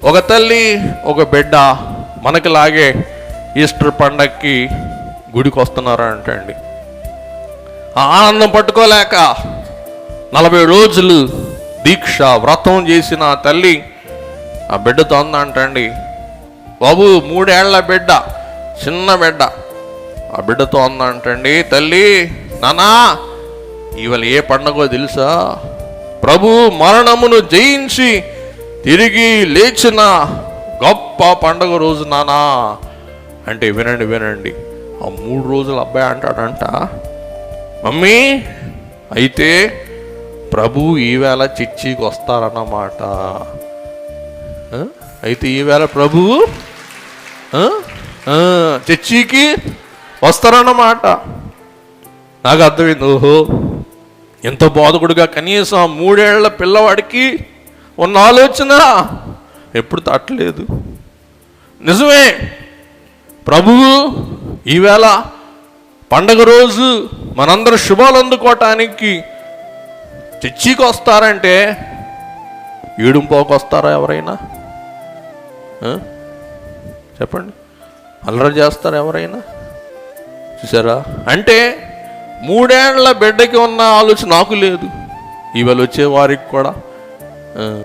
ఒక తల్లి ఒక బిడ్డ మనకిలాగే ఈస్టర్ పండక్కి గుడికి వస్తున్నారంటండి. ఆ ఆనందం పట్టుకోలేక 40 రోజులు దీక్ష వ్రతం చేసిన ఆ తల్లి ఆ బిడ్డతో అందంటండి, బాబు 3 ఏళ్ల బిడ్డ, చిన్న బిడ్డ. ఆ బిడ్డతో అందంటండి, తల్లి నానా ఇవాళ ఏ పండగో తెలుసా? ప్రభు మరణమును జయించి తిరిగి లేచిన గొప్ప పండగ రోజు నానా అంటే. వినండి వినండి, ఆ 3 రోజులు అబ్బాయి అంటాడంట, మమ్మీ అయితే ప్రభు ఈవేళ చర్చికి వస్తారన్నమాట. అయితే ఈవేళ ప్రభువు చర్చికి వస్తారన్నమాట. నాకు అర్థమైంది, ఓహో ఎంత బోధకుడుగా కనీసం 3 ఏళ్ల పిల్లవాడికి ఉన్న ఆలోచన ఎప్పుడు తట్టలేదు. నిజమే, ప్రభువు ఈవేళ పండగ రోజు మనందరూ శుభాలు అందుకోవటానికి చర్చికి వస్తారంటే ఈడుంపోకు వస్తారా ఎవరైనా? చెప్పండి, అల్లరి చేస్తారా ఎవరైనా? చూసారా? అంటే 3 ఏళ్ల బిడ్డకి ఉన్న ఆలోచన నాకు లేదు, ఇవాళ వచ్చే వారికి కూడా